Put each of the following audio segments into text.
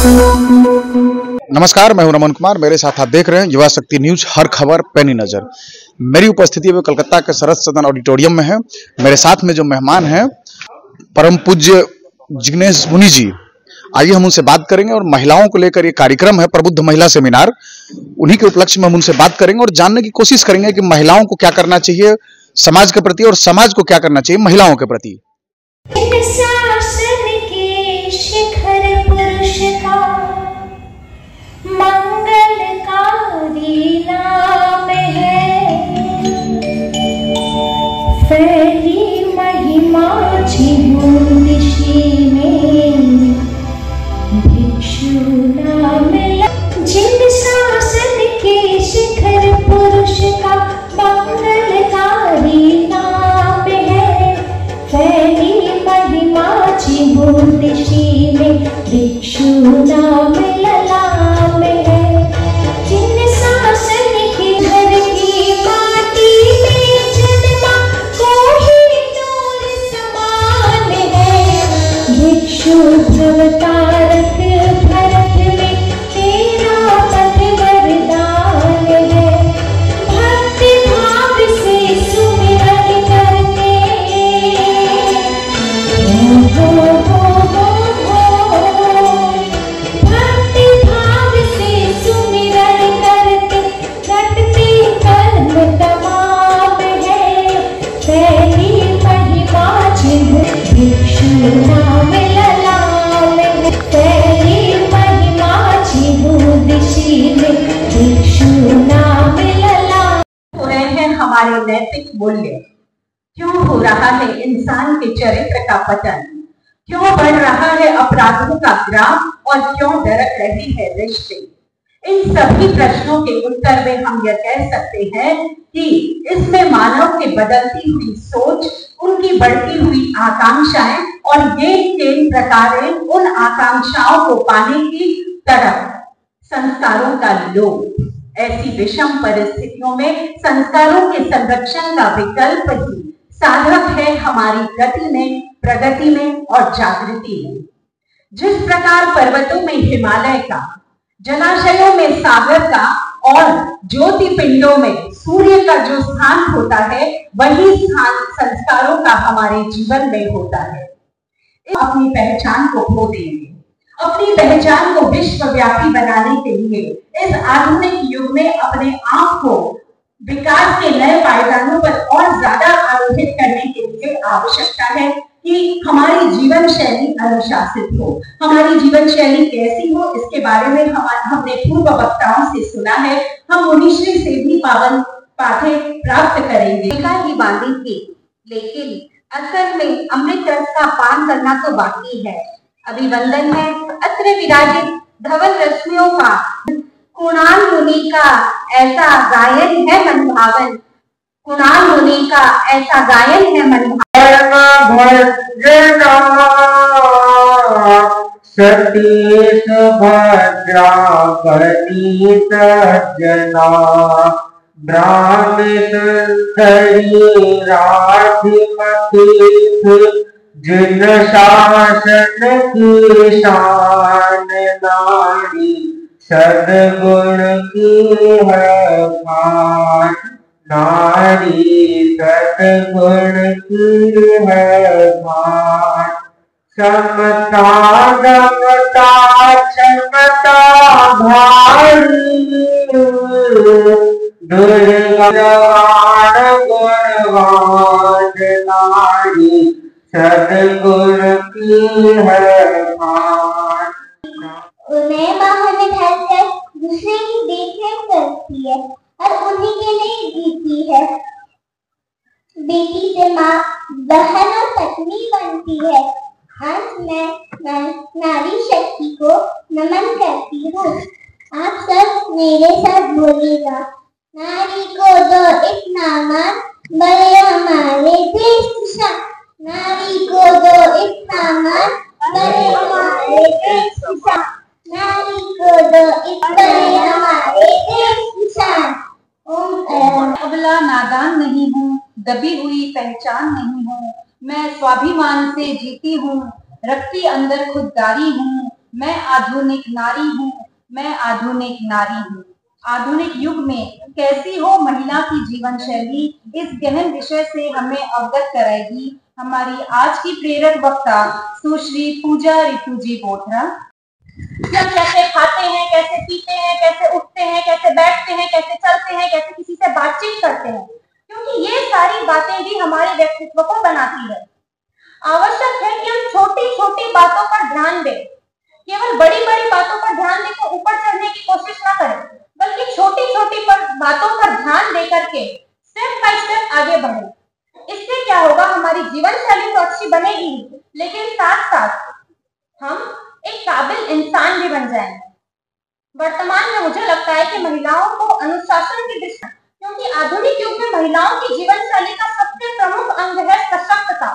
नमस्कार, मैं हूं रमन कुमार। मेरे साथ आप देख रहे हैं युवा शक्ति न्यूज, हर खबर पैनी नजर। मेरी उपस्थिति में कलकत्ता के शरद सदन ऑडिटोरियम में है। मेरे साथ में जो मेहमान हैं परम पूज्य जिग्नेश मुनि जी। आइए हम उनसे बात करेंगे और महिलाओं को लेकर ये कार्यक्रम है प्रबुद्ध महिला सेमिनार, उन्हीं के उपलक्ष्य में हम उनसे बात करेंगे और जानने की कोशिश करेंगे कि महिलाओं को क्या करना चाहिए समाज के प्रति और समाज को क्या करना चाहिए महिलाओं के प्रति। भिक्षु नाम ललाम है, जिन शासन के घर की माटी में जन्मा कोई नूर समान है। भिक्षु भवतारक भरत में तेरा पद वरदान है। भक्ति भाव से सुमिरन करते हमारे नैतिक मूल्य। क्यों हो रहा है इंसान के चरित्र का पतन, क्यों बढ़ रहा है अपराधों का ग्राफ और क्यों दरक रही है रिश्ते। इन सभी प्रश्नों के उत्तर में हम यह कह सकते हैं कि इसमें मानव की बदलती हुई सोच, उनकी बढ़ती हुई आकांक्षाएं और ये किन प्रकार उन आकांक्षाओं को पाने की तरफ संस्कारों का लोभ। ऐसी विषम परिस्थितियों में संस्कारों के संरक्षण का विकल्प ही साधक है हमारी गति में, प्रगति में और जागृति में। जिस प्रकार पर्वतों में हिमालय का, जलाशयों में सागर का और ज्योति पिंडों में सूर्य का जो स्थान होता है, वही स्थान संस्कारों का हमारे जीवन में होता है। अपनी पहचान को खो देंगे, अपनी पहचान को विश्वव्यापी बनाने के लिए इस आधुनिक युग में अपने आप को विकास के नए पायदानों पर और ज्यादा आरोहित करने के लिए आवश्यकता है कि हमारी जीवन शैली अनुशासित हो। हमारी जीवन शैली कैसी हो, इसके बारे में हमने पूर्व वक्ताओं से सुना है। हम मुनिश्री से भी पावन पाठे प्राप्त करेंगे। ही बांधी थी, लेकिन असल में अमृत रस का पान करना तो बाकी है। अभिवंदन है अत्र विराजित धवल रश्मियों का, कुणाल मुनि का ऐसा गायन है मन भावन। कुणाल मुनि का ऐसा गायन है मन भावन। सती सुभद्रा बनी सज्जना, ब्राह्मण सुंदरी राधिमती, जिन शासन की शान नारी, सद्गुण की है खान नारी, सद्गुण की है खान। समता गमता क्षमता भारी, दुर्गवान गुणवान नारी, सद्गुण की है खान। उन्हें वाहन धरकर दूसरे की देखरेख करती है और उन्हीं के लिए जीती है। बेटी से माँ, बहन और पत्नी बनती है। अंत में मैं नारी शक्ति को नमन करती हूँ। आप सब मेरे साथ बोलिएगा। नारी को दो इतना मान, बड़े हमारे देश किसान। नारी को दो इतना मान, बड़े हमारे देश किसान। नारी को दो इतना हमारे देश किसान। अबला नादान नहीं हूँ, दबी हुई पहचान नहीं हूँ। मैं स्वाभिमान से जीती हूँ, रखती अंदर खुददारी हूँ। मैं आधुनिक नारी हूँ, मैं आधुनिक नारी हूँ। आधुनिक युग में कैसी हो महिला की जीवन शैली, इस गहन विषय से हमें अवगत कराएगी हमारी आज की प्रेरक वक्ता सुश्री पूजा ऋतु जी बोथरा। हम कैसे खाते हैं, कैसे पीते हैं, कैसे उठते हैं, कैसे बैठते हैं, कैसे चलते हैं, कैसे किसी से बातचीत करते हैं, क्योंकि ये सारी बातें भी हमारे व्यक्तित्व को बनाती है। आवश्यक है कि हम छोटी छोटी बातों पर ध्यान दें, केवल बड़ी बड़ी बातों पर ध्यान देकर ऊपर चढ़ने की कोशिश ना करें, बल्कि छोटी छोटी बातों पर ध्यान दे करके स्टेप बाय स्टेप आगे बढ़े। इससे क्या होगा, हमारी जीवन शैली तो अच्छी बनेगी, लेकिन साथ साथ हम एक काबिल इंसान भी बन जाएंगे। वर्तमान में मुझे लगता है कि महिलाओं को अनुशासन की दिशा, क्योंकि आधुनिक युग में महिलाओं की जीवन शैली का सबसे प्रमुख अंग है सशक्तता,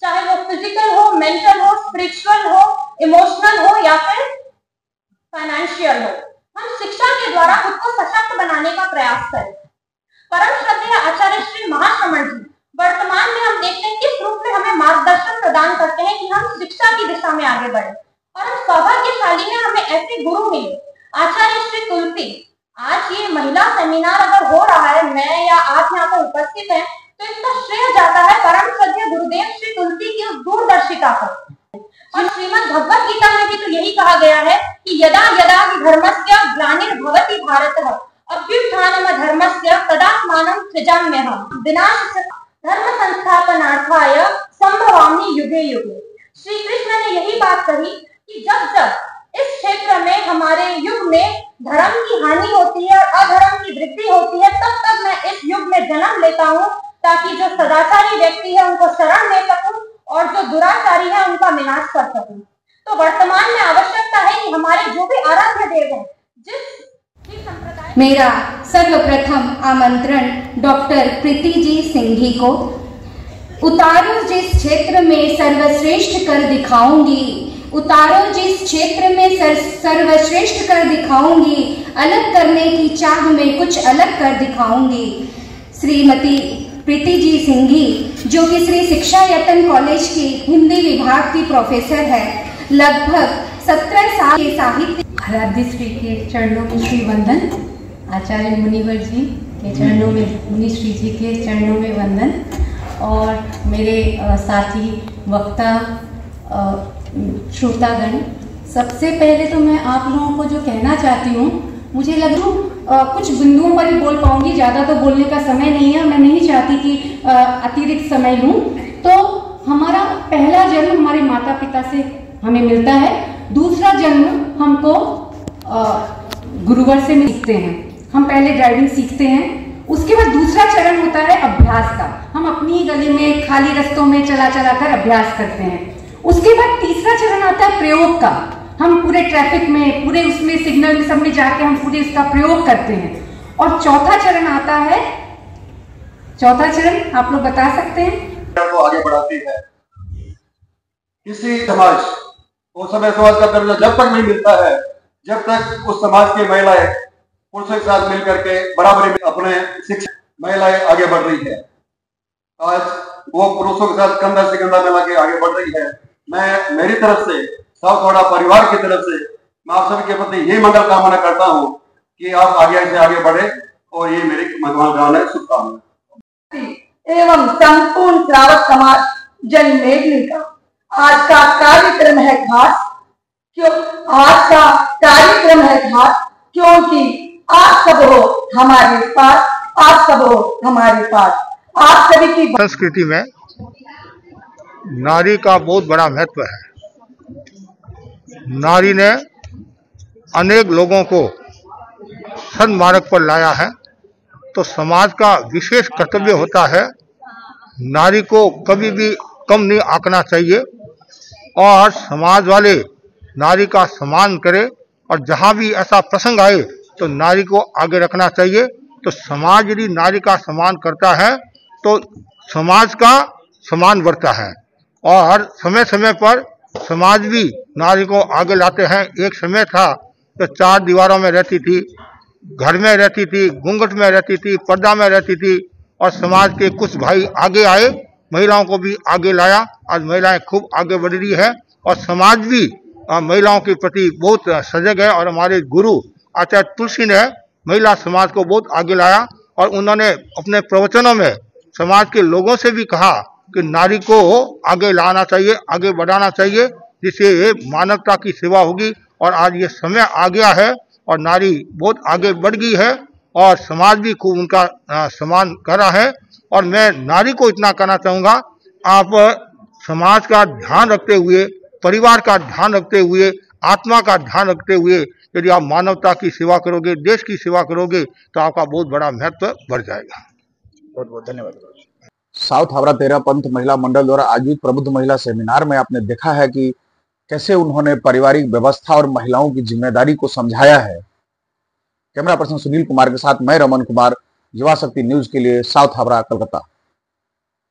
चाहे वो फिजिकल हो, मेंटल हो, स्पिरिचुअल हो, इमोशनल हो या फिर फाइनेंशियल हो। हम शिक्षा के द्वारा खुद को सशक्त बनाने का प्रयास करें। परम श्रद्धेय आचार्य श्री महाश्रमण जी वर्तमान में हम देखते हैं किस रूप में हमें मार्गदर्शन प्रदान करते हैं कि हम शिक्षा की दिशा में आगे बढ़े। और हम सौभाग्यशाली हैं, हमें ऐसे गुरु मिले, आचार्य श्री तुलसी। आज ये महिला सेमिनार अगर हो रहा है, मैं या आप यहाँ पर उपस्थित हैं, तो इसका श्रेय जाता है परम श्रद्धेय गुरुदेव श्री तुलसी की उस दूरदर्शिता को। और श्रीमद् भगवत गीता में भी तो यही कहा गया है कि यदा यदा हि धर्मस्य ग्लानिर्भवति भारतः अभ्युत्थानमधर्मस्य तदात्मानं सृजाम्यहम् विनाश धर्म संस्थापनार्थाय संभवामि युगे युगे। श्री कृष्ण ने यही बात कही कि जब जब इस क्षेत्र में हमारे युग में धर्म की हानि होती है और अधर्म की वृद्धि होती है, तब तक मैं इस युग में जन्म लेता हूँ, ताकि जो सदाचारी व्यक्ति है उनको शरण दे सकूं और जो दुराचारी है उनका विनाश कर सकूं। तो वर्तमान में आवश्यकता है कि हमारे जो भी आराध्य देव हैं, जिस संप्रदाय, मेरा सर्वप्रथम आमंत्रण डॉक्टर प्रीति जी सिंघी को। उतारो जिस क्षेत्र में सर्वश्रेष्ठ कर दिखाऊंगी, उतारो जिस क्षेत्र में सर्वश्रेष्ठ कर दिखाऊंगी, अलग करने की चाह में कुछ अलग कर दिखाऊंगी। श्रीमती प्रीति जी सिंघी, जो कि श्री शिक्षा यतन कॉलेज की हिंदी विभाग की प्रोफेसर है, लगभग 17 साल के साहित्य। आराध्य श्री के चरणों में श्री वंदन, आचार्य मुनिवर जी के चरणों में, मुनि श्री जी के चरणों में वंदन, और मेरे साथी वक्ता श्रोतागण। सबसे पहले तो मैं आप लोगों को जो कहना चाहती हूँ, मुझे लगा कुछ बिंदुओं पर ही बोल पाऊंगी, ज़्यादा तो बोलने का समय नहीं है, मैं नहीं चाहती कि अतिरिक्त समय लूँ। तो हमारा पहला जन्म हमारे माता पिता से हमें मिलता है, दूसरा जन्म हमको गुरुवर से सीखते हैं। हम पहले ड्राइविंग सीखते हैं, उसके बाद दूसरा चरण होता है अभ्यास का। हम अपनी गली में खाली रास्तों में चला चला कर अभ्यास करते हैं। उसके बाद तीसरा चरण आता है प्रयोग का। हम पूरे ट्रैफिक में, पूरे उसमें सिग्नल सब में जाके हम पूरे इसका प्रयोग करते हैं। और चौथा चरण आता है, चौथा चरण आप लोग बता सकते हैं, को आगे बढ़ाती है। किसी समाज, वो समय समाज का दर्जा जब तक नहीं मिलता है, जब तक उस समाज की महिलाएं पुरुषों के साथ मिलकर के बराबरी में अपने शिक्षा महिलाएं आगे बढ़ रही है। आज वो पुरुषों के साथ कंधा से कंधा मिला के आगे बढ़ रही है। मैं मेरी तरफ से, साउथवाड़ा परिवार की तरफ से, मैं आप सभी के प्रति ये मंगल कामना करता हूँ कि आप आगे से आगे बढ़े, और ये मेरी मनोकामना है, शुभकामनाएं। एवं संपूर्ण श्रावक समाज जन मेघनी का आज का कार्यक्रम है खास, क्योंकि आप सब हो हमारे पास, आप सब हो हमारे पास। आप सभी की संस्कृति में नारी का बहुत बड़ा महत्व है। नारी ने अनेक लोगों को सन्मार्ग पर लाया है, तो समाज का विशेष कर्तव्य होता है नारी को कभी भी कम नहीं आंकना चाहिए, और समाज वाले नारी का सम्मान करें, और जहाँ भी ऐसा प्रसंग आए तो नारी को आगे रखना चाहिए। तो समाज यदि नारी का सम्मान करता है तो समाज का सम्मान बढ़ता है, और समय समय पर समाज भी नारी को आगे लाते हैं। एक समय था तो 4 दीवारों में रहती थी, घर में रहती थी, घूंघट में रहती थी, पर्दा में रहती थी, और समाज के कुछ भाई आगे आए, महिलाओं को भी आगे लाया। आज महिलाएं खूब आगे बढ़ रही है, और समाज भी महिलाओं के प्रति बहुत सजग है और हमारे गुरु आचार्य तुलसी ने महिला समाज को बहुत आगे लाया और उन्होंने अपने प्रवचनों में समाज के लोगों से भी कहा कि नारी को आगे लाना चाहिए, आगे बढ़ाना चाहिए, जिससे मानवता की सेवा होगी। और आज ये समय आ गया है और नारी बहुत आगे बढ़ गई है और समाज भी खूब उनका सम्मान कर रहा है। और मैं नारी को इतना कहना चाहूँगा, आप समाज का ध्यान रखते हुए, परिवार का ध्यान रखते हुए, आत्मा का ध्यान रखते हुए यदि आप मानवता की सेवा करोगे, देश की सेवा करोगे तो आपका बहुत बड़ा महत्व बढ़ जाएगा। बहुत बहुत धन्यवाद। साउथ हावड़ा तेरह पंथ महिला मंडल द्वारा आयोजित प्रबुद्ध महिला सेमिनार में आपने देखा है कि कैसे उन्होंने पारिवारिक व्यवस्था और महिलाओं की जिम्मेदारी को समझाया है। कैमरा पर्सन सुनील कुमार के साथ मैं रमन कुमार, युवा शक्ति न्यूज के लिए, साउथ हावड़ा, कोलकाता।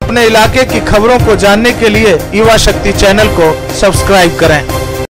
अपने इलाके की खबरों को जानने के लिए युवा शक्ति चैनल को सब्सक्राइब करें।